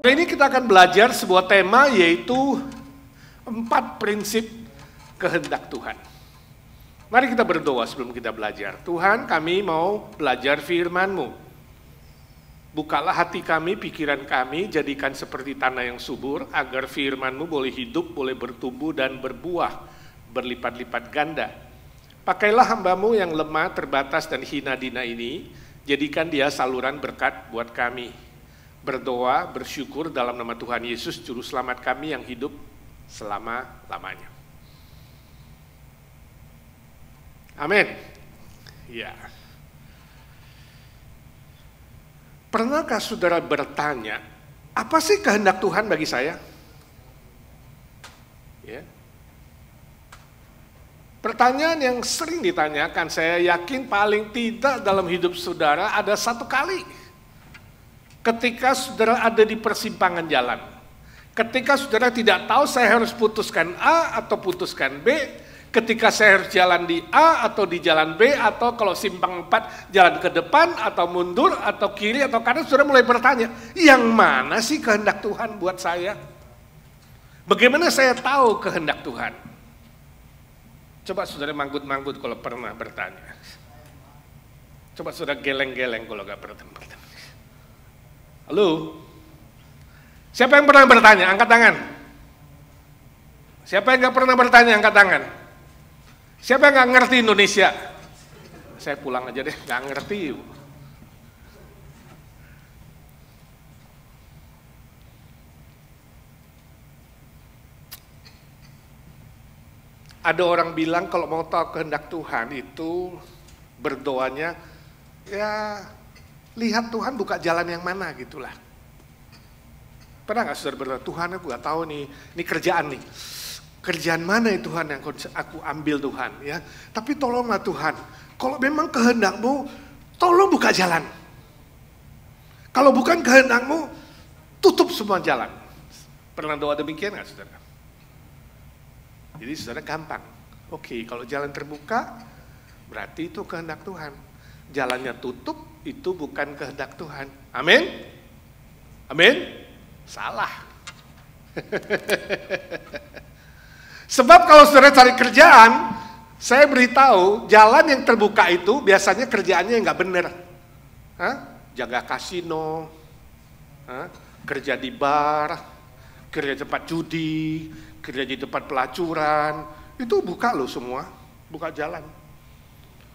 Hari ini kita akan belajar sebuah tema, yaitu 4 prinsip kehendak Tuhan. Mari kita berdoa sebelum kita belajar. Tuhan, kami mau belajar firman-Mu. Bukalah hati kami, pikiran kami, jadikan seperti tanah yang subur, agar firman-Mu boleh hidup, boleh bertumbuh dan berbuah, berlipat-lipat ganda. Pakailah hamba-Mu yang lemah, terbatas, dan hina dina ini, jadikan dia saluran berkat buat kami. Berdoa, bersyukur dalam nama Tuhan Yesus, Juru Selamat kami yang hidup selama-lamanya. Amin. Ya. Pernahkah saudara bertanya, apa sih kehendak Tuhan bagi saya? Ya. Pertanyaan yang sering ditanyakan, saya yakin paling tidak dalam hidup saudara ada satu kali. Ketika saudara ada di persimpangan jalan, ketika saudara tidak tahu saya harus putuskan A atau putuskan B, ketika saya harus jalan di A atau di jalan B, atau kalau simpang 4 jalan ke depan atau mundur atau kiri atau kanan, saudara mulai bertanya, yang mana sih kehendak Tuhan buat saya? Bagaimana saya tahu kehendak Tuhan? Coba saudara manggut-manggut kalau pernah bertanya. Coba saudara geleng-geleng kalau gak bertanya. Halo? Siapa yang pernah bertanya? Angkat tangan. Siapa yang gak pernah bertanya? Angkat tangan. Siapa yang gak ngerti Indonesia? Saya pulang aja deh, gak ngerti. Ada orang bilang kalau mau tahu kehendak Tuhan itu berdoanya, ya lihat Tuhan buka jalan yang mana gitulah. Pernah gak saudara berdoa, Tuhan aku gak tahu nih, ini kerjaan nih. Kerjaan mana ya Tuhan yang aku ambil Tuhan ya. Tapi tolonglah Tuhan, kalau memang kehendak-Mu, tolong buka jalan. Kalau bukan kehendak-Mu, tutup semua jalan. Pernah doa demikian gak saudara? Jadi saudara gampang. Oke, kalau jalan terbuka, berarti itu kehendak Tuhan. Jalannya tutup, itu bukan kehendak Tuhan. Amin? Amin? Salah. Sebab kalau saudara cari kerjaan, saya beritahu, jalan yang terbuka itu biasanya kerjaannya nggak benar. Jaga kasino, kerja di bar, kerja tempat judi, kerja di tempat pelacuran, itu buka loh semua, buka jalan.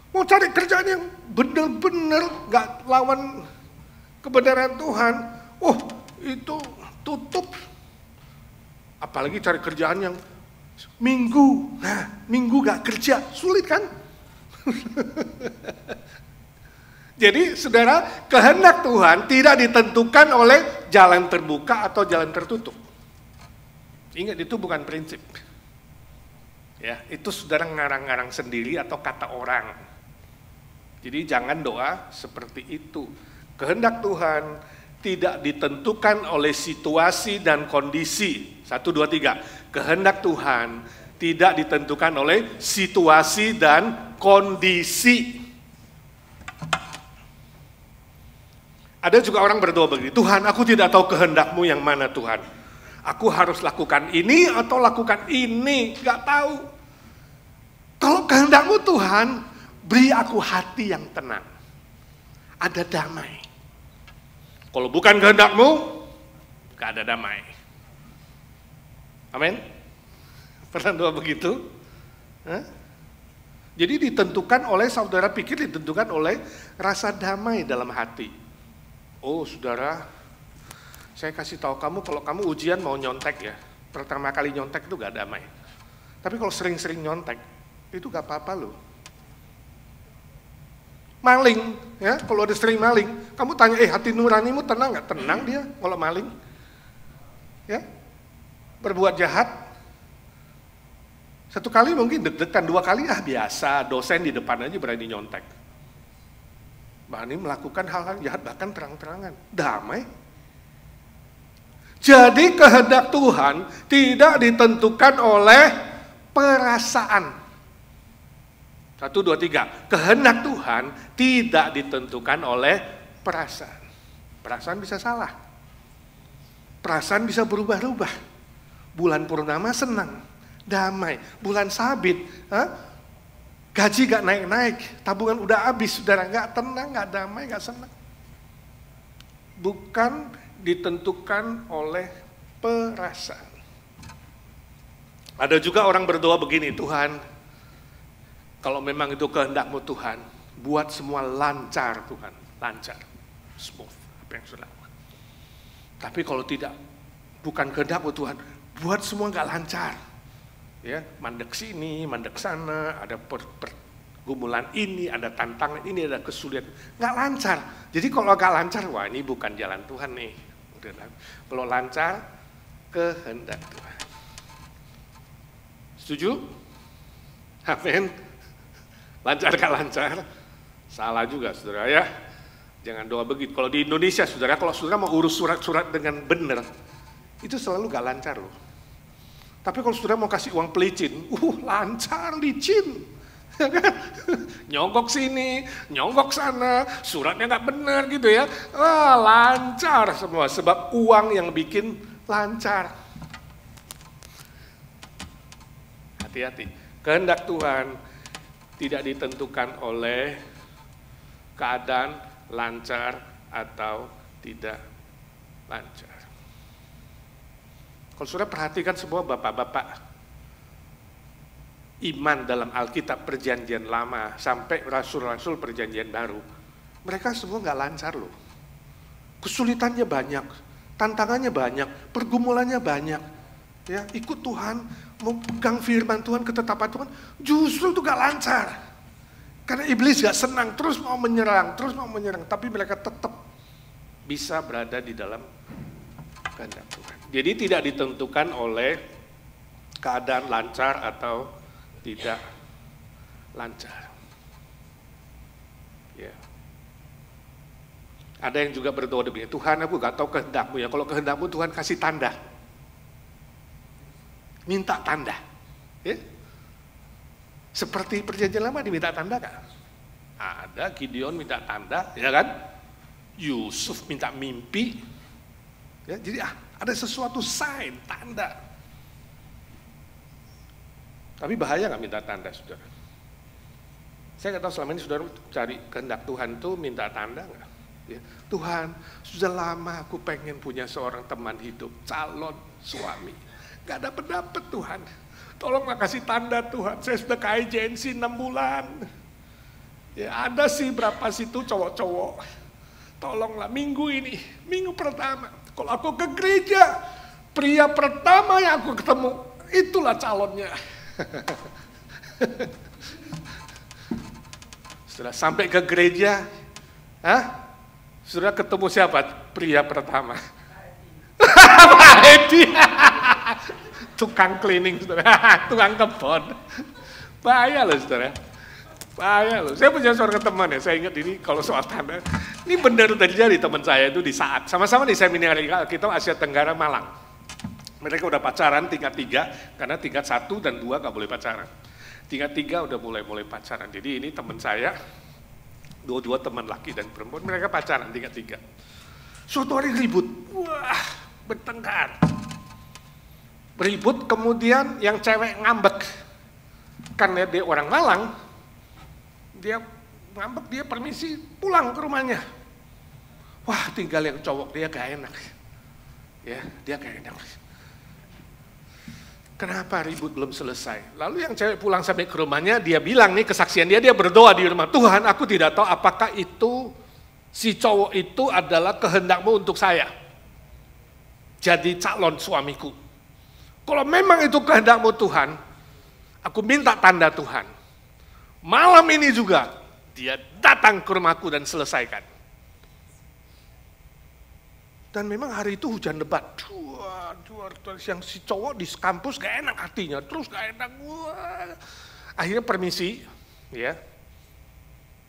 Mau cari kerjaan yang benar-benar gak lawan kebenaran Tuhan, itu tutup. Apalagi cari kerjaan yang minggu gak kerja, sulit kan? Jadi saudara, kehendak Tuhan tidak ditentukan oleh jalan terbuka atau jalan tertutup. Ingat, itu bukan prinsip. Ya, itu saudara ngarang-ngarang sendiri atau kata orang. Jadi jangan doa seperti itu. Kehendak Tuhan tidak ditentukan oleh situasi dan kondisi. 1, 2, 3. Kehendak Tuhan tidak ditentukan oleh situasi dan kondisi. Ada juga orang berdoa begini, Tuhan, aku tidak tahu kehendak-Mu yang mana Tuhan. Aku harus lakukan ini atau lakukan ini, gak tahu. Kalau kehendak-Mu Tuhan, beri aku hati yang tenang, ada damai. Kalau bukan kehendak-Mu, gak ada damai. Amin? Pernah doa begitu? Jadi ditentukan oleh, saudara pikir ditentukan oleh rasa damai dalam hati. Oh saudara, saya kasih tahu kamu, kalau kamu ujian mau nyontek ya, pertama kali nyontek itu gak damai. Tapi kalau sering-sering nyontek, itu gak apa-apa loh. Maling, ya, kalau ada sering maling, kamu tanya, hati nuranimu tenang gak? Tenang dia kalau maling. Ya, berbuat jahat. 1 kali mungkin deg-degan, 2 kali biasa, dosen di depan aja berani nyontek. Berani melakukan hal-hal jahat bahkan terang-terangan. Damai. Jadi kehendak Tuhan tidak ditentukan oleh perasaan. 1, 2, 3. Kehendak Tuhan tidak ditentukan oleh perasaan. Perasaan bisa salah. perasaan bisa berubah-ubah. Bulan purnama senang, damai. Bulan sabit, gaji gak naik-naik, tabungan udah habis, saudara, gak tenang, gak damai, gak senang. Bukan ditentukan oleh perasaan. Ada juga orang berdoa begini, Tuhan, kalau memang itu kehendak-Mu Tuhan, buat semua lancar Tuhan, lancar, smooth, apa yang sudah. Tapi kalau tidak, bukan kehendak-Mu Tuhan, buat semua gak lancar. Ya, mandek sini, mandek sana, ada pergumulan ini, ada tantangan ini, ada kesulitan, gak lancar. Jadi kalau gak lancar, wah ini bukan jalan Tuhan nih. Kalau lancar, kehendak Tuhan. Setuju? Amin. Lancar gak lancar? Salah juga, saudara ya. Jangan doa begitu. Kalau di Indonesia, saudara, kalau saudara mau urus surat-surat dengan benar, itu selalu gak lancar loh. Tapi kalau saudara mau kasih uang pelicin, lancar, licin. Nyogok sini, nyogok sana, suratnya gak benar gitu ya. Lancar semua, sebab uang yang bikin lancar. Hati-hati, kehendak Tuhan tidak ditentukan oleh keadaan lancar atau tidak lancar. Kalau saudara perhatikan semua bapak-bapak iman dalam Alkitab perjanjian lama sampai rasul-rasul perjanjian baru, mereka semua nggak lancar loh. Kesulitannya banyak, tantangannya banyak, pergumulannya banyak. Ya, ikut Tuhan, mau pegang firman Tuhan, ketetapan Tuhan, justru itu gak lancar. Karena iblis gak senang, terus mau menyerang. Tapi mereka tetap bisa berada di dalam kehendak Tuhan. Jadi tidak ditentukan oleh keadaan lancar atau tidak lancar. Ya. Ada yang juga berdoa demikian, Tuhan aku gak tahu kehendak-Mu ya, kalau kehendak-Mu Tuhan kasih tanda. Minta tanda, ya? Seperti perjanjian lama diminta tanda kan? Ada Gideon minta tanda, ya kan? Yusuf minta mimpi, ya. Jadi ada sesuatu sign, tanda. Tapi bahaya nggak minta tanda, saudara? Saya nggak tahu selama ini saudara cari kehendak Tuhan tuh minta tanda nggak? Ya. Tuhan, sudah lama aku pengen punya seorang teman hidup, calon suami. Gak dapet Tuhan, tolonglah kasih tanda Tuhan, saya sudah ke agensi 6 bulan, ya ada sih berapa situ cowok-cowok, tolonglah minggu ini, minggu pertama, kalau aku ke gereja, pria pertama yang aku ketemu, itulah calonnya. Setelah sampai ke gereja, sudah ketemu siapa pria pertama? Pak Edi. Tukang cleaning, saudara, tukang kebun. Bahaya loh, saudara. Bahaya loh. Saya punya seorang teman ya, saya ingat ini kalau soal tanda. Ini benar terjadi teman saya itu di saat, sama-sama di seminar kita Asia Tenggara Malang. Mereka udah pacaran tingkat 3, karena tingkat 1 dan 2 gak boleh pacaran. Tingkat 3 udah mulai pacaran. Jadi ini teman saya, dua teman laki dan perempuan, mereka pacaran tingkat 3. Suatu hari ribut, wah bertengkar. Ribut, kemudian yang cewek ngambek. Karena dia orang Malang, dia ngambek, dia permisi pulang ke rumahnya. Wah, tinggal yang cowok dia gak enak. Ya, dia gak enak. Kenapa ribut belum selesai? Lalu yang cewek pulang sampai ke rumahnya, dia bilang nih kesaksian dia berdoa di rumah. Tuhan, aku tidak tahu apakah itu, si cowok itu adalah kehendak-Mu untuk saya. Jadi calon suamiku. Kalau memang itu kehendak-Mu Tuhan, aku minta tanda Tuhan. Malam ini juga, dia datang ke rumahku dan selesaikan. Dan memang hari itu hujan lebat. Yang si cowok di kampus gak enak hatinya, terus gak enak. Akhirnya permisi, ya,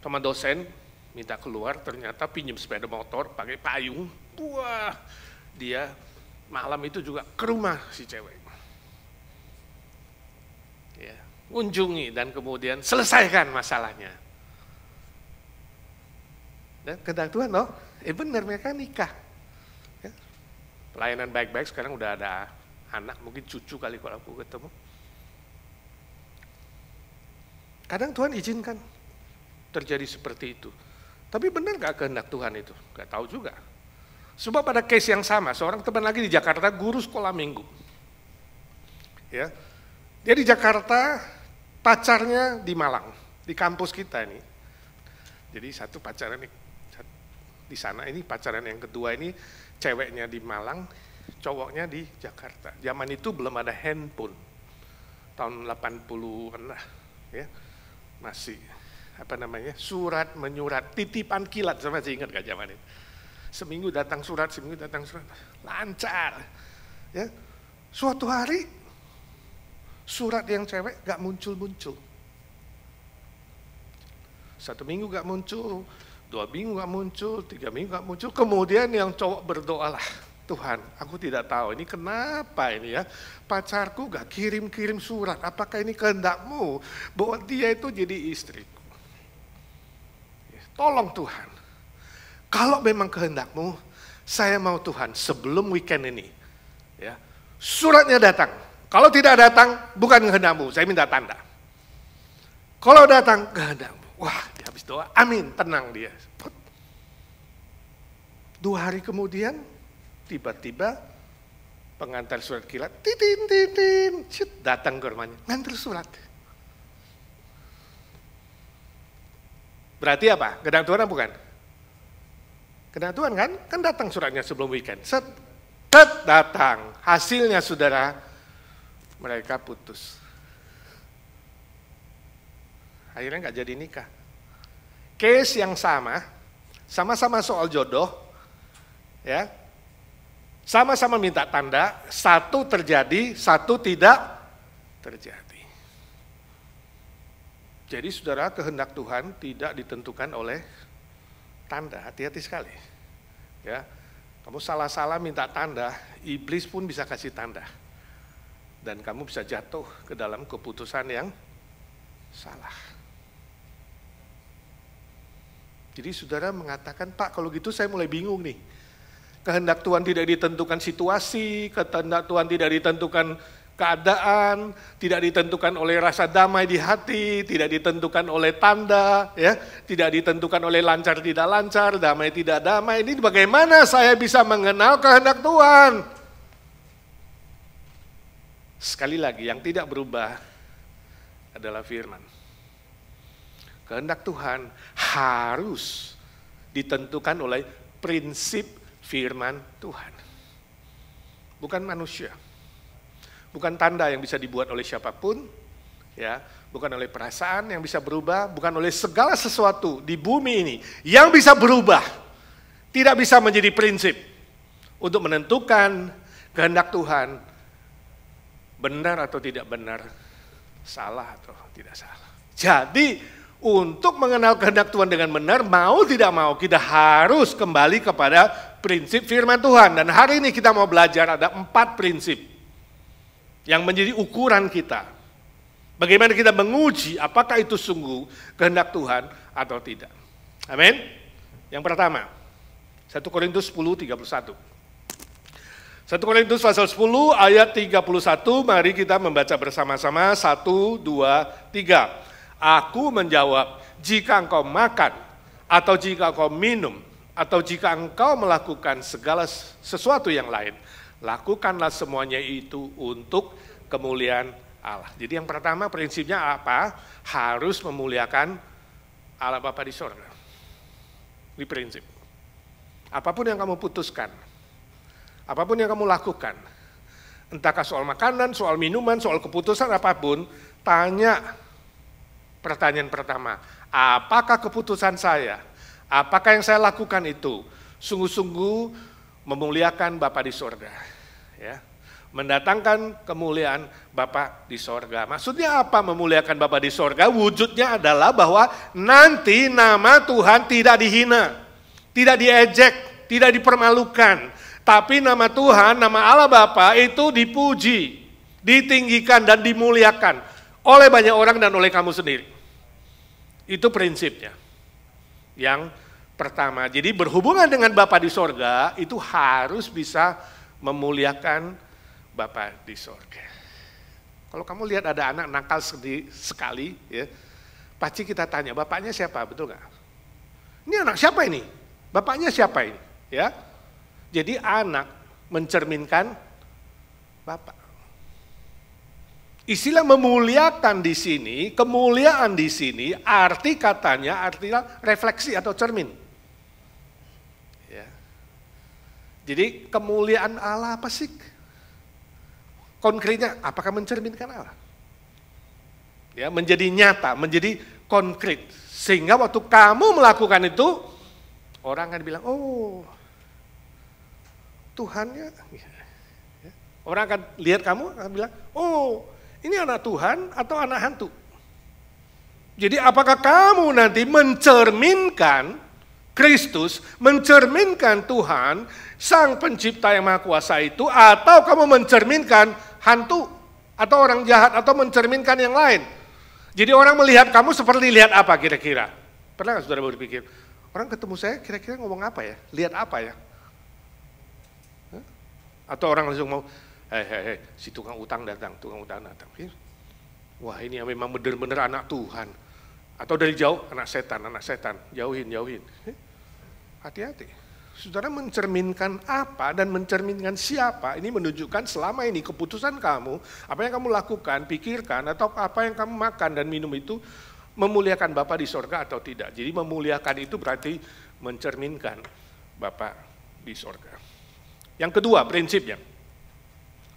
sama dosen, minta keluar, ternyata pinjam sepeda motor, pakai payung. Wah, dia malam itu juga ke rumah si cewek. Ya, kunjungi dan kemudian selesaikan masalahnya. Dan kehendak Tuhan loh, benar mereka nikah. Ya. Pelayanan baik-baik, sekarang udah ada anak, mungkin cucu kali kalau aku ketemu. Kadang Tuhan izinkan terjadi seperti itu. Tapi benar gak kehendak Tuhan itu? Gak tahu juga. Sebab pada case yang sama, seorang teman lagi di Jakarta, guru sekolah minggu. Ya, dia di Jakarta, pacarnya di Malang, di kampus kita ini. Jadi satu pacaran di sana, ini pacaran yang kedua ini ceweknya di Malang, cowoknya di Jakarta. Zaman itu belum ada handphone, tahun 80-an lah, ya masih surat menyurat, titipan kilat, saya masih ingat gak zaman itu. Seminggu datang surat, lancar. Ya, suatu hari surat yang cewek gak muncul-muncul. 1 minggu gak muncul, 2 minggu gak muncul, 3 minggu gak muncul. Kemudian yang cowok berdoalah, Tuhan, aku tidak tahu ini kenapa ini ya, pacarku gak kirim-kirim surat. Apakah ini kehendak-Mu bahwa dia itu jadi istriku? Tolong Tuhan. Kalau memang kehendak-Mu, saya mau Tuhan sebelum weekend ini, ya, suratnya datang. Kalau tidak datang, bukan kehendak-Mu, saya minta tanda. Kalau datang, kehendak-Mu. Wah, dia habis doa, amin, tenang dia. 2 hari kemudian, tiba-tiba pengantar surat kilat, titin, datang ke rumahnya, ngantar surat. Berarti apa? Kehendak Tuhan apa bukan? Kehendak Tuhan kan datang suratnya sebelum weekend. Set datang. Hasilnya saudara, mereka putus. Akhirnya nggak jadi nikah. Case yang sama-sama soal jodoh, ya, sama-sama minta tanda, satu terjadi, satu tidak terjadi. Jadi saudara, kehendak Tuhan tidak ditentukan oleh tanda, hati-hati sekali. Ya, kamu salah-salah minta tanda, iblis pun bisa kasih tanda. Dan kamu bisa jatuh ke dalam keputusan yang salah. Jadi saudara mengatakan, Pak kalau gitu saya mulai bingung nih. Kehendak Tuhan tidak ditentukan situasi, kehendak Tuhan tidak ditentukan keadaan, tidak ditentukan oleh rasa damai di hati, tidak ditentukan oleh tanda, ya, tidak ditentukan oleh lancar tidak lancar, damai tidak damai. Ini bagaimana saya bisa mengenal kehendak Tuhan? Sekali lagi, yang tidak berubah adalah firman. Kehendak Tuhan harus ditentukan oleh prinsip firman Tuhan. Bukan manusia. Bukan tanda yang bisa dibuat oleh siapapun, ya, bukan oleh perasaan yang bisa berubah, bukan oleh segala sesuatu di bumi ini yang bisa berubah, tidak bisa menjadi prinsip untuk menentukan kehendak Tuhan benar atau tidak benar, salah atau tidak salah. Jadi untuk mengenal kehendak Tuhan dengan benar, mau tidak mau kita harus kembali kepada prinsip firman Tuhan. Dan hari ini kita mau belajar ada 4 prinsip yang menjadi ukuran kita. Bagaimana kita menguji apakah itu sungguh kehendak Tuhan atau tidak. Amin. Yang pertama, 1 Korintus 10:31. 1 Korintus pasal 10 ayat 31, mari kita membaca bersama-sama, 1, 2, 3. Aku menjawab, jika engkau makan, atau jika engkau minum, atau jika engkau melakukan segala sesuatu yang lain, lakukanlah semuanya itu untuk kemuliaan Allah. Jadi yang pertama prinsipnya apa? Harus memuliakan Allah Bapa di sorga. Ini prinsip. Apapun yang kamu putuskan, apapun yang kamu lakukan, entahkah soal makanan, soal minuman, soal keputusan apapun, tanya pertanyaan pertama, apakah keputusan saya, apakah yang saya lakukan itu sungguh-sungguh memuliakan Bapa di sorga, ya, mendatangkan kemuliaan Bapa di sorga. Maksudnya apa memuliakan Bapa di sorga? Wujudnya adalah bahwa nanti nama Tuhan tidak dihina, tidak diejek, tidak dipermalukan, tapi nama Tuhan, nama Allah Bapa itu dipuji, ditinggikan dan dimuliakan oleh banyak orang dan oleh kamu sendiri. Itu prinsipnya. Yang pertama, jadi berhubungan dengan Bapa di sorga itu harus bisa memuliakan Bapa di sorga. Kalau kamu lihat ada anak nakal sekali, ya, pasti kita tanya, bapaknya siapa, betul nggak? Ini anak siapa ini? Bapaknya siapa ini? Ya, jadi anak mencerminkan Bapak. Istilah memuliakan di sini, kemuliaan di sini, arti katanya artinya refleksi atau cermin. Ya. Jadi kemuliaan Allah apa sih? Konkretnya, apakah mencerminkan Allah? Ya, menjadi nyata, menjadi konkret. Sehingga waktu kamu melakukan itu, orang akan bilang, oh, Tuhannya. Ya. Orang akan lihat kamu, akan bilang, oh, ini anak Tuhan atau anak hantu? Jadi apakah kamu nanti mencerminkan Kristus, mencerminkan Tuhan, Sang Pencipta yang Maha Kuasa itu, atau kamu mencerminkan hantu, atau orang jahat, atau mencerminkan yang lain? Jadi orang melihat kamu seperti lihat apa kira-kira? Pernah nggak saudara berpikir, orang ketemu saya kira-kira ngomong apa ya? Lihat apa ya? Hah? Atau orang langsung mau, hei, si tukang utang datang. Wah ini yang memang benar-benar anak Tuhan. Atau dari jauh, anak setan, jauhin. Hati-hati. Saudara mencerminkan apa dan mencerminkan siapa, ini menunjukkan selama ini keputusan kamu, apa yang kamu lakukan, pikirkan, atau apa yang kamu makan dan minum itu, memuliakan Bapa di sorga atau tidak. Jadi memuliakan itu berarti mencerminkan Bapa di sorga. Yang kedua prinsipnya,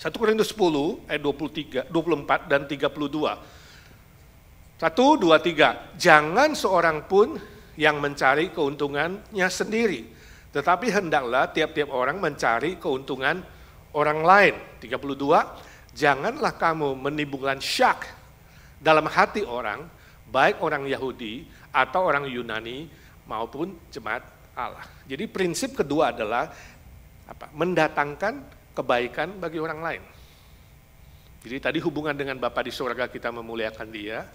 1 Korintus 10 ayat 23, 24 dan 32. 1, 2, 3. Jangan seorang pun yang mencari keuntungannya sendiri, tetapi hendaklah tiap-tiap orang mencari keuntungan orang lain. 32. Janganlah kamu menimbulkan syak dalam hati orang, baik orang Yahudi atau orang Yunani maupun jemaat Allah. Jadi prinsip kedua adalah apa? Mendatangkan kebaikan bagi orang lain. Jadi tadi hubungan dengan Bapa di surga kita memuliakan Dia,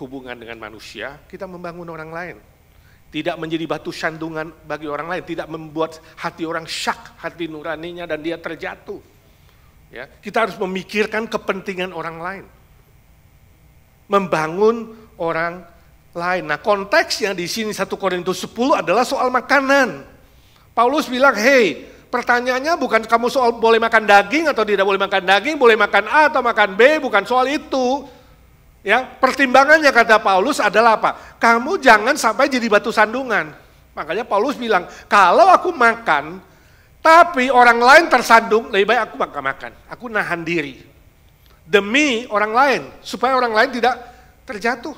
hubungan dengan manusia kita membangun orang lain. Tidak menjadi batu sandungan bagi orang lain, tidak membuat hati orang syak, hati nuraninya dan dia terjatuh. Ya, kita harus memikirkan kepentingan orang lain. Membangun orang lain. Nah, konteksnya di sini 1 Korintus 10 adalah soal makanan. Paulus bilang, hey, pertanyaannya bukan kamu soal boleh makan daging atau tidak boleh makan daging, boleh makan A atau makan B, bukan soal itu. Ya, pertimbangannya kata Paulus adalah apa? Kamu jangan sampai jadi batu sandungan. Makanya Paulus bilang, kalau aku makan, tapi orang lain tersandung, lebih baik aku makan. Aku nahan diri. Demi orang lain, supaya orang lain tidak terjatuh.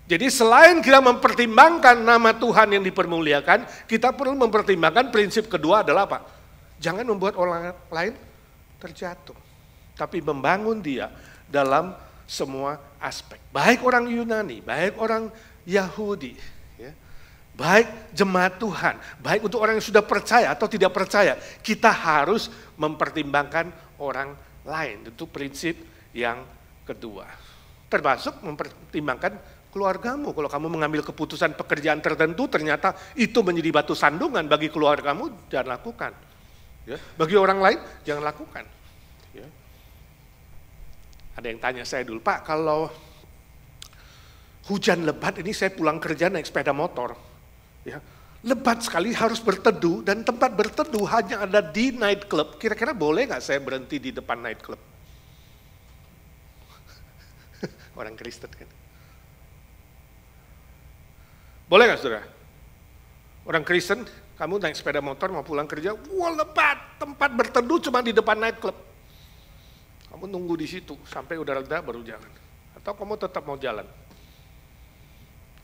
Jadi selain kita mempertimbangkan nama Tuhan yang dipermuliakan, kita perlu mempertimbangkan prinsip kedua adalah apa? Jangan membuat orang lain terjatuh. Tapi membangun dia dalam semua aspek. Baik orang Yunani, baik orang Yahudi, ya, baik jemaat Tuhan, baik untuk orang yang sudah percaya atau tidak percaya, kita harus mempertimbangkan orang lain. Itu prinsip yang kedua. Termasuk mempertimbangkan keluargamu. Kalau kamu mengambil keputusan pekerjaan tertentu, ternyata itu menjadi batu sandungan bagi keluargamu, jangan lakukan. Ya, bagi orang lain, jangan lakukan. Ya. Ada yang tanya saya dulu, Pak, kalau hujan lebat ini saya pulang kerja naik sepeda motor. Ya, lebat sekali harus berteduh, dan tempat berteduh hanya ada di night club. Kira-kira boleh nggak saya berhenti di depan night club? Orang Kristen kan. Boleh nggak saudara? Orang Kristen, kamu naik sepeda motor mau pulang kerja, wah lebat, tempat berteduh cuma di depan night club. Kamu nunggu di situ sampai udah reda baru jalan. Atau kamu tetap mau jalan?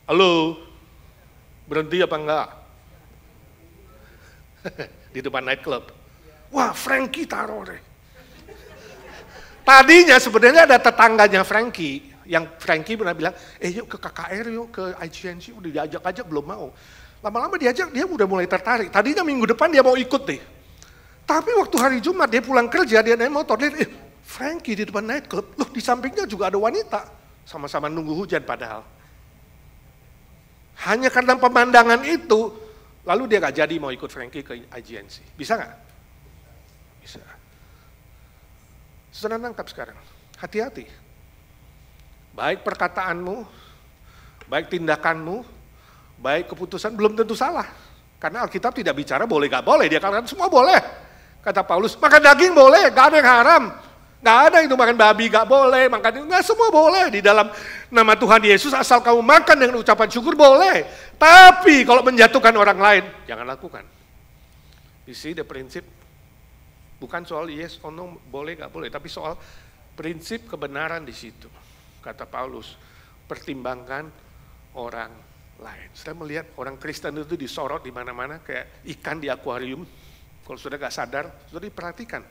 Halo, berhenti apa enggak? Di depan night club. Wah, Frankie taruh deh. Tadinya sebenarnya ada tetangganya Frankie. Yang Frankie pernah bilang, yuk ke KKR yuk, ke IGNC, udah diajak-ajak belum mau. Lama-lama diajak, dia udah mulai tertarik. Tadinya minggu depan dia mau ikut deh. Tapi waktu hari Jumat dia pulang kerja, dia naik motor, dia Frankie di depan night club, loh di sampingnya juga ada wanita. Sama-sama nunggu hujan padahal. Hanya karena pemandangan itu, lalu dia gak jadi mau ikut Frankie ke IGNC. Bisa gak? bisa. Saudara nangkap sekarang, hati-hati. Baik perkataanmu, baik tindakanmu, baik keputusan belum tentu salah. Karena Alkitab tidak bicara boleh gak boleh, dia katakan semua boleh. Kata Paulus, makan daging boleh, gak ada yang haram. Gak ada itu makan babi gak boleh, makan nggak, semua boleh. Di dalam nama Tuhan Yesus asal kamu makan dengan ucapan syukur boleh. Tapi kalau menjatuhkan orang lain, jangan lakukan. You see the prinsip? Bukan soal yes or no, boleh gak boleh, tapi soal prinsip kebenaran di situ. Kata Paulus, pertimbangkan orang lain. Saya melihat orang Kristen itu disorot di mana-mana kayak ikan di akuarium. Kalau sudah gak sadar, sudah diperhatikan.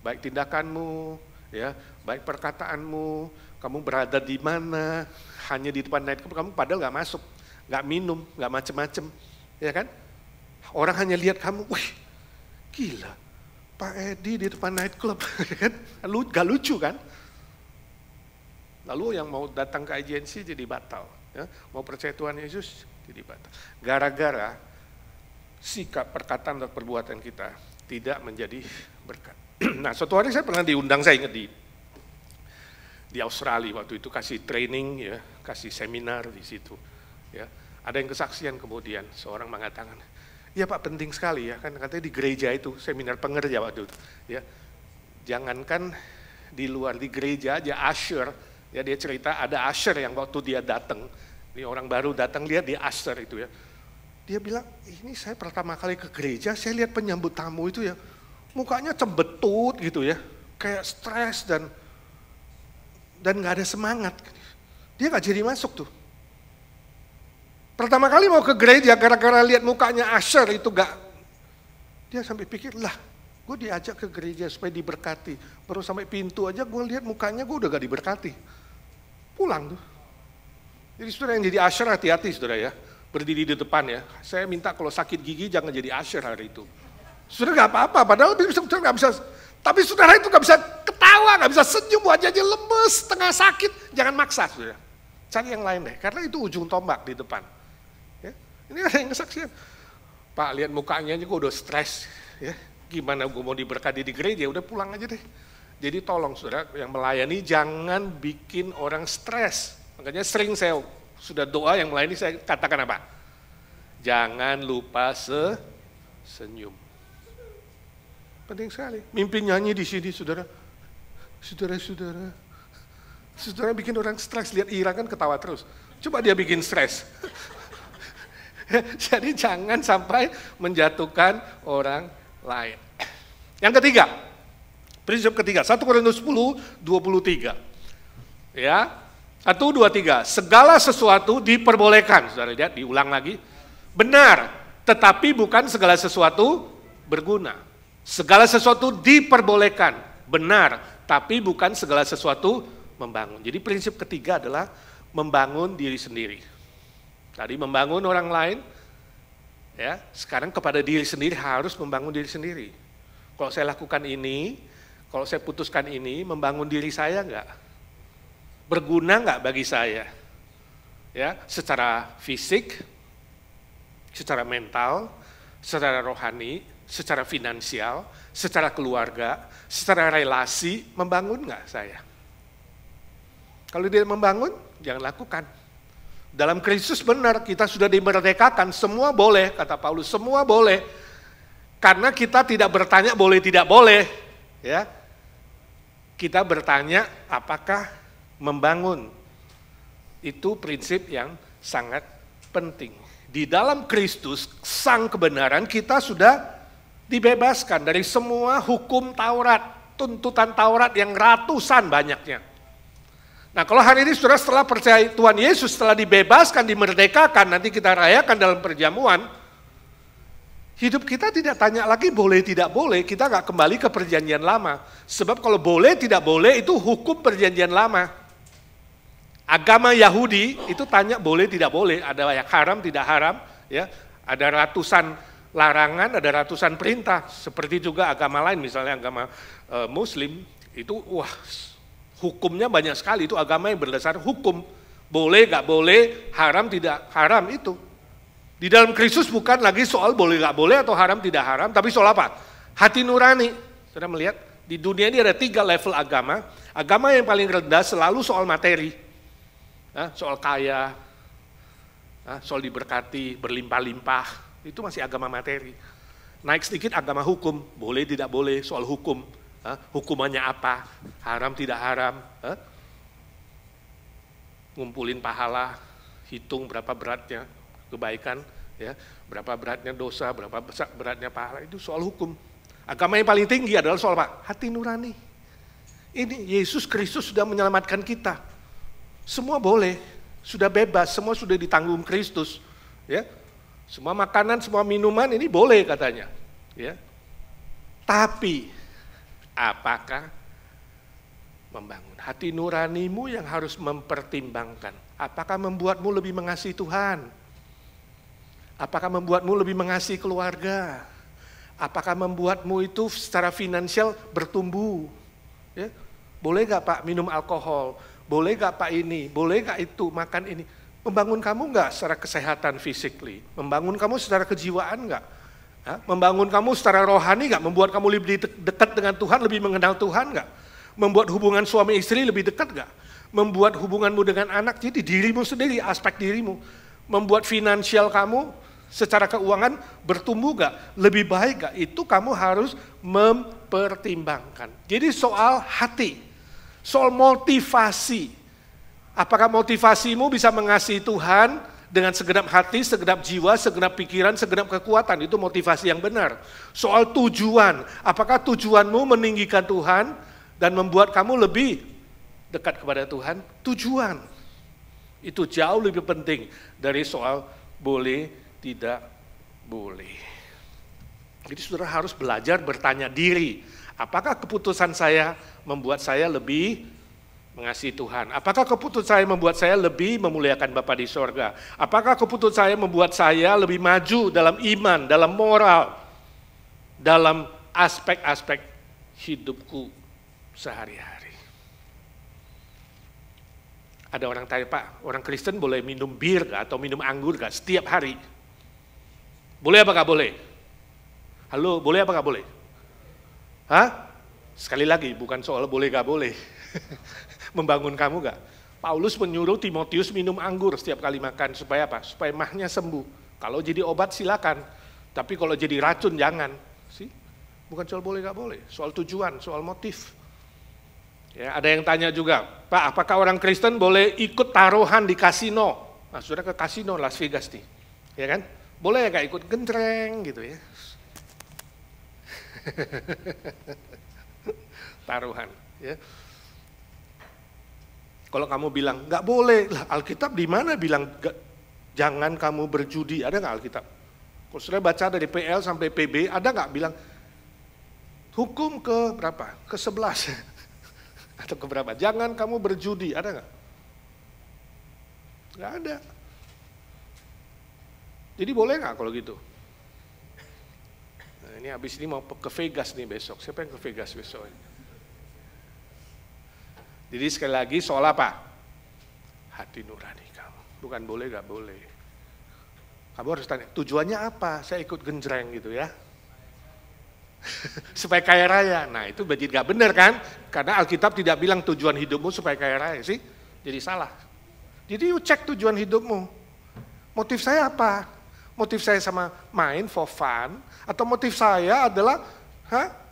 Baik tindakanmu, ya, baik perkataanmu, kamu berada di mana, hanya di depan nightclub, kamu padahal gak masuk, gak minum, gak macem-macem, ya kan? Orang hanya lihat kamu, wih, gila, Pak Edi di depan nightclub, kan? Gak lucu kan? Lalu yang mau datang ke agensi jadi batal, ya? Mau percaya Tuhan Yesus jadi batal. Gara-gara sikap, perkataan, dan perbuatan kita tidak menjadi berkat. Nah, suatu hari saya pernah diundang, saya ingat di Australia waktu itu kasih training, ya, kasih seminar di situ. Ya, ada yang kesaksian kemudian seorang mengatakan, ya Pak penting sekali ya kan katanya di gereja itu seminar pengerja waktu itu. Ya, jangankan di luar di gereja aja usher, ya dia cerita ada usher yang waktu dia datang, ini orang baru datang lihat dia usher itu ya. Dia bilang ini saya pertama kali ke gereja, saya lihat penyambut tamu itu ya. Mukanya cembetut gitu ya, kayak stres dan nggak ada semangat. Dia nggak jadi masuk tuh. Pertama kali mau ke gereja gara-gara lihat mukanya usher itu dia sampai pikir lah, gue diajak ke gereja supaya diberkati. Baru sampai pintu aja gue lihat mukanya gue udah gak diberkati. Pulang tuh. Jadi saudara yang jadi usher hati-hati saudara ya, berdiri di depan ya. Saya minta kalau sakit gigi jangan jadi usher hari itu. Saudara gak apa-apa, padahal saudara gak bisa, tapi saudara itu gak bisa ketawa, gak bisa senyum, wajahnya lemes, setengah sakit, jangan maksa saudara. Cari yang lain deh, karena itu ujung tombak di depan. Ya, ini ada yang kesaksian. Pak lihat mukanya aja gue udah stres, ya. Gimana gue mau diberkati di gereja, udah pulang aja deh. Jadi tolong saudara yang melayani jangan bikin orang stres. Makanya sering saya sudah doa yang melayani saya katakan apa? Jangan lupa senyum. Penting sekali. Mimpi nyanyi di sini, saudara. Saudara bikin orang stres, lihat Ira kan ketawa terus. Coba dia bikin stres. Jadi jangan sampai menjatuhkan orang lain. Yang ketiga, prinsip ketiga, 1 Korintus 10:23. Ya, 1, 2, 3. Segala sesuatu diperbolehkan. Saudara lihat, diulang lagi. Benar, tetapi bukan segala sesuatu berguna. Segala sesuatu diperbolehkan, benar, tapi bukan segala sesuatu membangun. Jadi prinsip ketiga adalah membangun diri sendiri. Tadi membangun orang lain, ya. Sekarang kepada diri sendiri harus membangun diri sendiri. Kalau saya lakukan ini, kalau saya putuskan ini, membangun diri saya enggak? Berguna enggak bagi saya? Ya, secara fisik, secara mental, secara rohani, secara finansial, secara keluarga, secara relasi, membangun nggak saya? Kalau dia membangun, jangan lakukan. Dalam Kristus benar, kita sudah dimerdekakan, semua boleh, kata Paulus, semua boleh. Karena kita tidak bertanya boleh tidak boleh, ya. Kita bertanya apakah membangun. Itu prinsip yang sangat penting. Di dalam Kristus, sang kebenaran, kita sudah dibebaskan dari semua hukum Taurat, tuntutan Taurat yang ratusan banyaknya. Nah kalau hari ini saudara setelah percaya Tuhan Yesus, setelah dibebaskan, dimerdekakan, nanti kita rayakan dalam perjamuan, hidup kita tidak tanya lagi boleh tidak boleh, kita gak kembali ke perjanjian lama. Sebab kalau boleh tidak boleh itu hukum perjanjian lama. Agama Yahudi itu tanya boleh tidak boleh, ada yang haram tidak haram, ya, ada ratusan larangan, ada ratusan perintah. Seperti juga agama lain, misalnya agama Muslim, itu wah hukumnya banyak sekali, itu agama yang berdasar hukum. Boleh, gak boleh, haram, tidak haram itu. Di dalam Kristus bukan lagi soal boleh, gak boleh atau haram, tidak haram, tapi soal apa? Hati nurani. Saudara melihat di dunia ini ada 3 level agama. Agama yang paling rendah selalu soal materi, soal kaya, soal diberkati, berlimpah-limpah, itu masih agama materi. Naik sedikit agama hukum, boleh tidak boleh, soal hukum, hukumannya apa, haram tidak haram, ngumpulin pahala, hitung berapa beratnya kebaikan, ya, berapa beratnya dosa, berapa beratnya pahala, itu soal hukum. Agama yang paling tinggi adalah soal apa? Hati nurani. Ini Yesus Kristus sudah menyelamatkan kita. Semua boleh, sudah bebas, semua sudah ditanggung Kristus, ya. Semua makanan, semua minuman ini boleh katanya, ya. Tapi apakah membangun hati nuranimu yang harus mempertimbangkan? Apakah membuatmu lebih mengasihi Tuhan? Apakah membuatmu lebih mengasihi keluarga? Apakah membuatmu itu secara finansial bertumbuh? Ya? Boleh gak Pak minum alkohol? Boleh gak Pak ini? Boleh gak itu makan ini? Membangun kamu gak secara kesehatan physically? Membangun kamu secara kejiwaan gak? Membangun kamu secara rohani gak? Membuat kamu lebih dekat dengan Tuhan, lebih mengenal Tuhan gak? Membuat hubungan suami istri lebih dekat gak? Membuat hubunganmu dengan anak, jadi dirimu sendiri, aspek dirimu. Membuat finansial kamu secara keuangan bertumbuh gak? Lebih baik gak? Itu kamu harus mempertimbangkan. Jadi soal hati, soal motivasi. Apakah motivasimu bisa mengasihi Tuhan dengan segenap hati, segenap jiwa, segenap pikiran, segenap kekuatan? Itu motivasi yang benar. Soal tujuan, apakah tujuanmu meninggikan Tuhan dan membuat kamu lebih dekat kepada Tuhan? Tujuan. Itu jauh lebih penting dari soal boleh tidak boleh. Jadi saudara harus belajar bertanya diri, apakah keputusan saya membuat saya lebih mengasihi Tuhan? Apakah keputusan saya membuat saya lebih memuliakan Bapa di sorga? Apakah keputusan saya membuat saya lebih maju dalam iman, dalam moral, dalam aspek-aspek hidupku sehari-hari? Ada orang tanya, Pak, orang Kristen boleh minum bir gak, atau minum anggur gak setiap hari? Boleh apa gak boleh? Halo, boleh apa gak boleh? Sekali lagi, bukan soal boleh gak boleh. Membangun kamu gak? Paulus menyuruh Timotius minum anggur setiap kali makan, supaya apa? Supaya mahnya sembuh. Kalau jadi obat silakan, tapi kalau jadi racun jangan. Bukan soal boleh gak boleh, soal tujuan, soal motif. Ya, ada yang tanya juga, Pak, apakah orang Kristen boleh ikut taruhan di kasino? Nah, sudah ke kasino Las Vegas nih, ya kan? Boleh gak ikut genjreng gitu ya? Taruhan, ya. Kalau kamu bilang nggak boleh, lah Alkitab di mana bilang jangan kamu berjudi? Ada nggak Alkitab? Kalau sudah baca dari PL sampai PB, ada nggak bilang hukum ke berapa? Ke 11 atau ke berapa? Jangan kamu berjudi, ada nggak? Nggak ada. Jadi boleh nggak kalau gitu? Nah, ini habis ini mau ke Vegas nih besok. Siapa yang ke Vegas besok? Jadi sekali lagi soal apa? Hati nurani kamu. Bukan boleh nggak boleh. Kamu harus tanya, tujuannya apa? Saya ikut genjreng gitu ya. Supaya kaya raya. Nah itu berarti nggak benar kan? Karena Alkitab tidak bilang tujuan hidupmu supaya kaya raya sih. Jadi salah. Jadi you cek tujuan hidupmu. Motif saya apa? Motif saya sama main for fun, atau motif saya adalah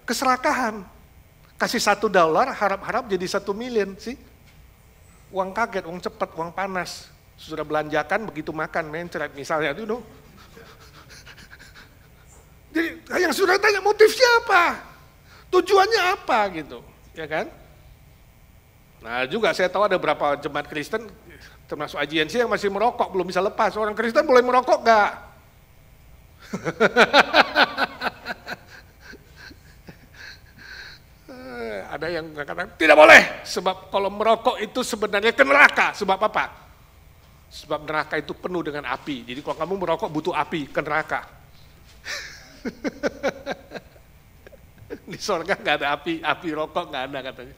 keserakahan. Kasih $1, harap-harap jadi 1 miliar sih. Uang kaget, uang cepat, uang panas. Sudah belanjakan, begitu makan, mencret misalnya itu. Jadi yang sudah tanya motifnya apa? Tujuannya apa gitu, ya kan? Nah juga saya tahu ada beberapa jemaat Kristen, termasuk agensi yang masih merokok, belum bisa lepas. Orang Kristen boleh merokok gak? Ada yang mengatakan tidak boleh, sebab kalau merokok itu sebenarnya ke neraka. Sebab apa? Sebab neraka itu penuh dengan api. Jadi kalau kamu merokok butuh api, ke neraka. Di surga nggak ada api rokok nggak ada katanya.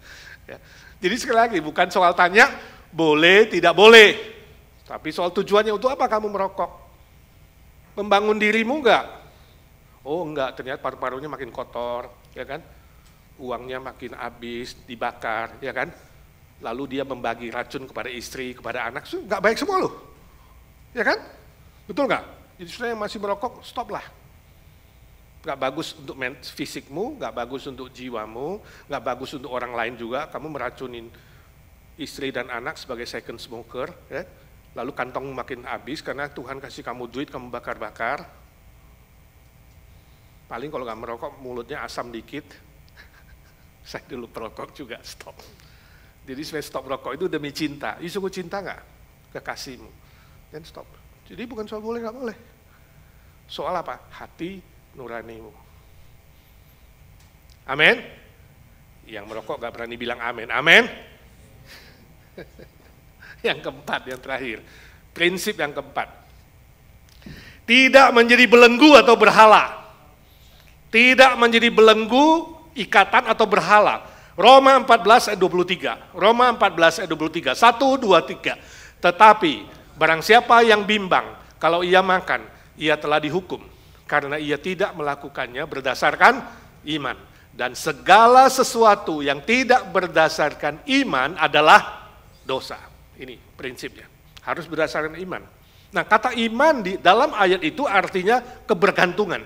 Ya. Jadi sekali lagi bukan soal tanya boleh tidak boleh, tapi soal tujuannya untuk apa kamu merokok? Membangun dirimu nggak? Oh enggak, ternyata paru-parunya makin kotor, ya kan? uangnya makin habis, dibakar, ya kan? Lalu dia membagi racun kepada istri, kepada anak, nggak baik semua loh. Ya kan? Betul nggak? Jadi saudara yang masih merokok, stop lah. Nggak bagus untuk fisikmu, nggak bagus untuk jiwamu, nggak bagus untuk orang lain juga. Kamu meracunin istri dan anak sebagai second smoker, ya. Lalu kantongmu makin habis karena Tuhan kasih kamu duit, kamu bakar-bakar. Paling kalau nggak merokok, mulutnya asam dikit. Saya dulu perokok juga, stop. Jadi saya stop rokok itu demi cinta. Ini sungguh cinta nggak? Kekasihmu. Dan stop. Jadi bukan soal boleh nggak boleh. Soal apa? Hati nuranimu. Amin? Yang merokok nggak berani bilang amin. Amin? Yang keempat, yang terakhir. Prinsip yang keempat. Tidak menjadi belenggu atau berhala. Tidak menjadi belenggu, ikatan atau berhala. Roma 14 ayat 23. Roma 14 ayat 23. 1, 2, 3. Tetapi barang siapa yang bimbang, kalau ia makan, ia telah dihukum. Karena ia tidak melakukannya berdasarkan iman. Dan segala sesuatu yang tidak berdasarkan iman adalah dosa. Ini prinsipnya. Harus berdasarkan iman. Nah, kata iman di dalam ayat itu artinya kebergantungan.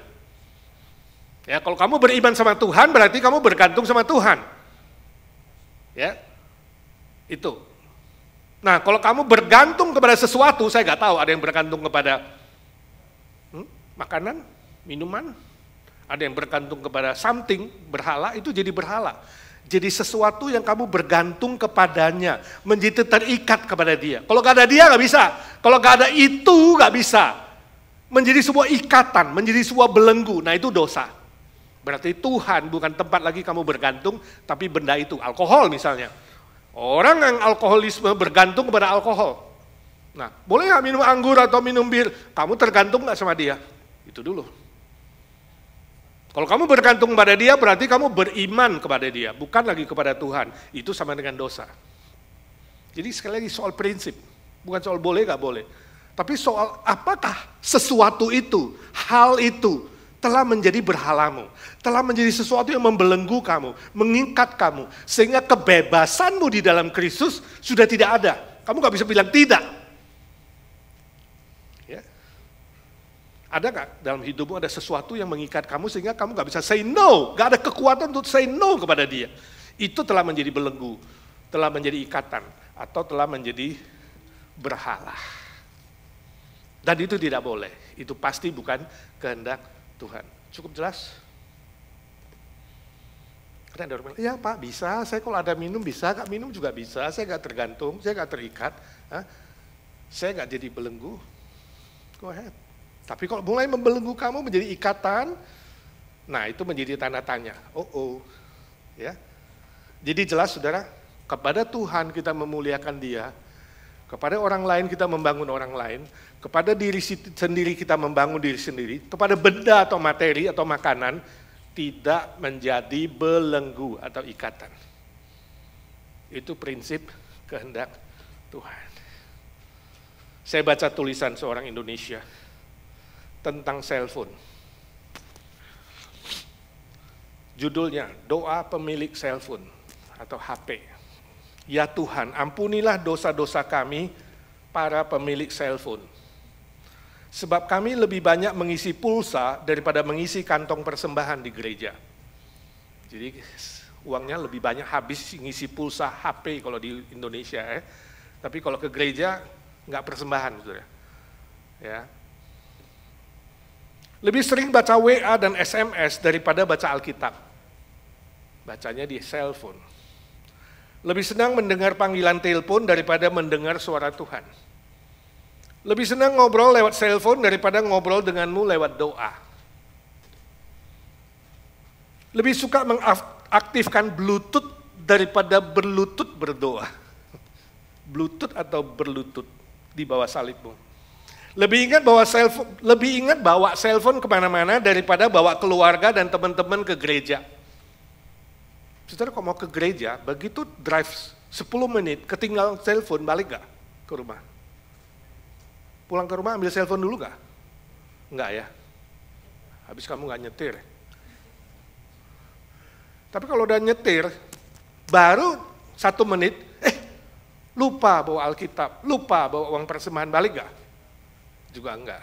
Ya, kalau kamu beriman sama Tuhan, berarti kamu bergantung sama Tuhan. Ya, itu. Nah, kalau kamu bergantung kepada sesuatu, saya nggak tahu, ada yang bergantung kepada makanan, minuman, ada yang bergantung kepada something, berhala, itu jadi berhala. Jadi sesuatu yang kamu bergantung kepadanya, menjadi terikat kepada dia. Kalau nggak ada dia nggak bisa, kalau nggak ada itu nggak bisa. Menjadi sebuah ikatan, menjadi sebuah belenggu, nah itu dosa. Berarti Tuhan bukan tempat lagi kamu bergantung, tapi benda itu, alkohol misalnya. Orang yang alkoholisme bergantung kepada alkohol. Nah, boleh nggak minum anggur atau minum bir? Kamu tergantung nggak sama dia? Itu dulu. Kalau kamu bergantung kepada dia, berarti kamu beriman kepada dia, bukan lagi kepada Tuhan. Itu sama dengan dosa. Jadi sekali lagi soal prinsip, bukan soal boleh nggak boleh. Tapi soal apakah sesuatu itu, hal itu, telah menjadi berhalamu, telah menjadi sesuatu yang membelenggu kamu, mengikat kamu, sehingga kebebasanmu di dalam Kristus sudah tidak ada. Kamu nggak bisa bilang tidak. Ya. Ada nggak dalam hidupmu ada sesuatu yang mengikat kamu sehingga kamu nggak bisa say no, nggak ada kekuatan untuk say no kepada dia. Itu telah menjadi belenggu, telah menjadi ikatan, atau telah menjadi berhala. Dan itu tidak boleh, itu pasti bukan kehendak Tuhan. Cukup jelas? Karena ada orang bilang, ya Pak bisa, saya kalau ada minum bisa, Kak minum juga bisa, saya nggak tergantung, saya nggak terikat, saya nggak jadi belenggu. Go ahead. Tapi kalau mulai membelenggu kamu menjadi ikatan, nah itu menjadi tanda tanya. Ya. Jadi jelas saudara, kepada Tuhan kita memuliakan Dia, kepada orang lain kita membangun orang lain, kepada diri sendiri kita membangun diri sendiri, kepada benda atau materi atau makanan, tidak menjadi belenggu atau ikatan. Itu prinsip kehendak Tuhan. Saya baca tulisan seorang Indonesia tentang cellphone. Judulnya, Doa Pemilik Cellphone atau HP. Ya Tuhan, ampunilah dosa-dosa kami, para pemilik cellphone. Sebab kami lebih banyak mengisi pulsa daripada mengisi kantong persembahan di gereja. Jadi uangnya lebih banyak habis ngisi pulsa HP kalau di Indonesia. Tapi kalau ke gereja nggak persembahan. Saudara. Ya. Lebih sering baca WA dan SMS daripada baca Alkitab. Bacanya di cellphone. Lebih senang mendengar panggilan telepon daripada mendengar suara Tuhan. Lebih senang ngobrol lewat cellphone daripada ngobrol denganmu lewat doa. Lebih suka mengaktifkan Bluetooth daripada berlutut berdoa. Bluetooth atau berlutut di bawah salibmu. Lebih ingat bawa cellphone kemana-mana daripada bawa keluarga dan teman-teman ke gereja. Saudara kalau mau ke gereja, begitu drive 10 menit, ketinggalan cellphone, balik gak ke rumah? Pulang ke rumah ambil cellphone dulu gak? Enggak ya? Habis kamu gak nyetir. Tapi kalau udah nyetir, baru 1 menit, lupa bawa Alkitab, lupa bawa uang persembahan balik gak? Juga enggak.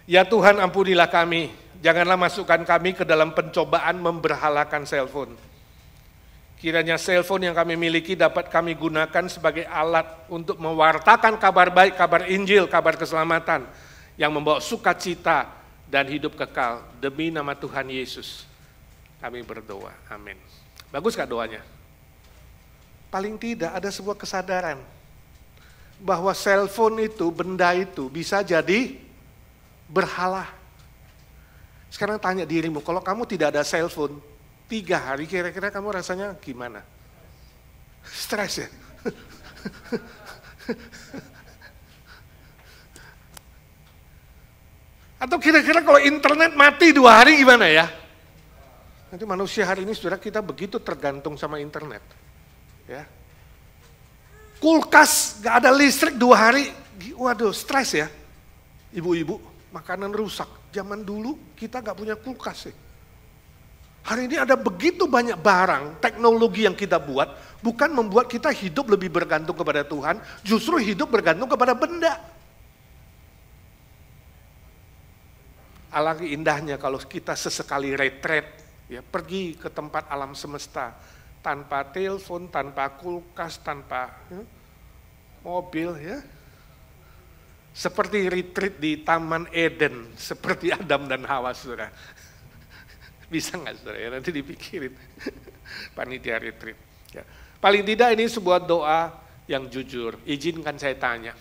Ya Tuhan, ampunilah kami, janganlah masukkan kami ke dalam pencobaan memberhalakan cellphone. Kiranya cellphone yang kami miliki dapat kami gunakan sebagai alat untuk mewartakan kabar baik, kabar Injil, kabar keselamatan yang membawa sukacita dan hidup kekal. Demi nama Tuhan Yesus kami berdoa, amin. Bagus gak doanya? Paling tidak ada sebuah kesadaran bahwa cellphone itu, benda itu bisa jadi berhala. Sekarang tanya dirimu, kalau kamu tidak ada cellphone 3 hari, kira-kira kamu rasanya gimana? Stres ya? Atau kira-kira kalau internet mati 2 hari gimana ya? Nanti manusia hari ini, saudara, kita begitu tergantung sama internet. Ya. Kulkas gak ada listrik 2 hari, waduh stres ya. Ibu-ibu, makanan rusak. Zaman dulu kita gak punya kulkas sih. Hari ini ada begitu banyak barang, teknologi yang kita buat, bukan membuat kita hidup lebih bergantung kepada Tuhan, justru hidup bergantung kepada benda. Alangkah indahnya kalau kita sesekali retret, ya, pergi ke tempat alam semesta, tanpa telepon, tanpa kulkas, tanpa mobil, ya. Seperti retreat di Taman Eden, seperti Adam dan Hawa, saudara. Bisa nggak, saudara? Ya, nanti dipikirin. Panitia retreat. Ya. Paling tidak ini sebuah doa yang jujur. Izinkan saya tanya,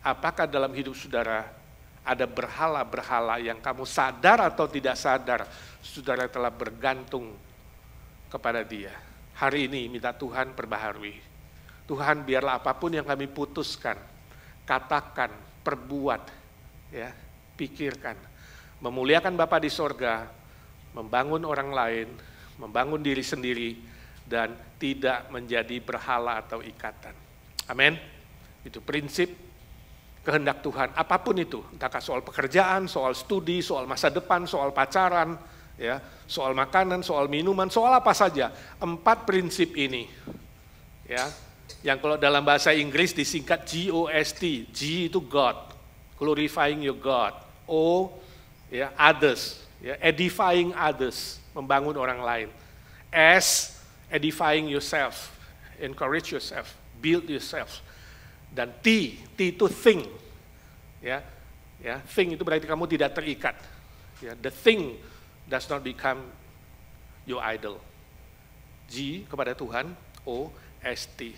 apakah dalam hidup saudara ada berhala-berhala yang kamu sadar atau tidak sadar, saudara telah bergantung kepada dia? Hari ini minta Tuhan perbaharui. Tuhan, biarlah apapun yang kami putuskan, katakan, perbuat, ya, pikirkan, memuliakan Bapa di sorga, membangun orang lain, membangun diri sendiri, dan tidak menjadi berhala atau ikatan. Amin. Itu prinsip kehendak Tuhan, apapun itu, entahkah soal pekerjaan, soal studi, soal masa depan, soal pacaran, ya, soal makanan, soal minuman, soal apa saja. 4 prinsip ini, ya, yang kalau dalam bahasa Inggris disingkat GOST. G itu God, glorifying your God. O, ya, others, ya, edifying others, membangun orang lain. S, edifying yourself, encourage yourself, build yourself. Dan T itu think, ya, ya, think itu berarti kamu tidak terikat. Ya, the thing does not become your idol. G kepada Tuhan, O, S, T.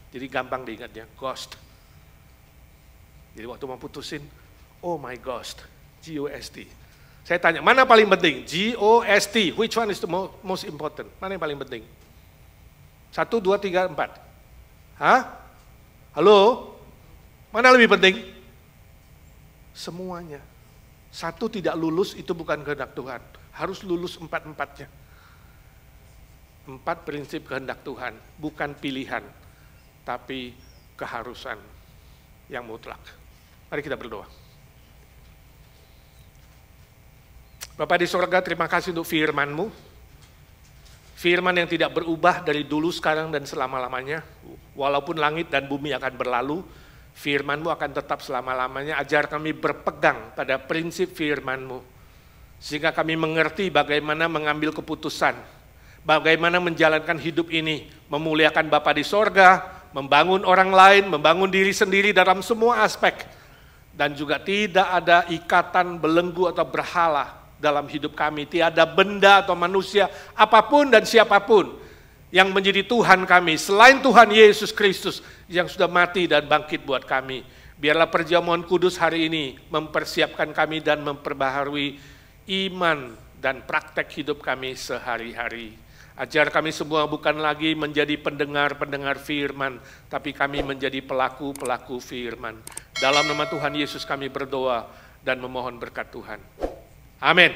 Jadi gampang diingatnya, ghost. Jadi waktu mau putusin, oh my ghost, G-O-S-T. Saya tanya, mana paling penting? G-O-S-T, which one is the most important? Mana yang paling penting? 1, 2, 3, 4. Hah? Halo? Mana lebih penting? Semuanya. 1 tidak lulus itu bukan kehendak Tuhan. Harus lulus 4-4-nya. 4 prinsip kehendak Tuhan, bukan pilihan, tapi keharusan yang mutlak. Mari kita berdoa. Bapa di sorga, terima kasih untuk firman-Mu. Firman yang tidak berubah dari dulu, sekarang, dan selama-lamanya. Walaupun langit dan bumi akan berlalu, firman-Mu akan tetap selama-lamanya. Ajar kami berpegang pada prinsip firman-Mu, sehingga kami mengerti bagaimana mengambil keputusan, bagaimana menjalankan hidup ini, memuliakan Bapa di sorga, membangun orang lain, membangun diri sendiri dalam semua aspek, dan juga tidak ada ikatan, belenggu, atau berhala dalam hidup kami. Tiada benda atau manusia, apapun dan siapapun yang menjadi Tuhan kami, selain Tuhan Yesus Kristus yang sudah mati dan bangkit buat kami. Biarlah perjamuan kudus hari ini mempersiapkan kami dan memperbaharui iman dan praktek hidup kami sehari-hari. Ajar kami semua bukan lagi menjadi pendengar-pendengar firman, tapi kami menjadi pelaku-pelaku firman. Dalam nama Tuhan Yesus kami berdoa dan memohon berkat Tuhan. Amin.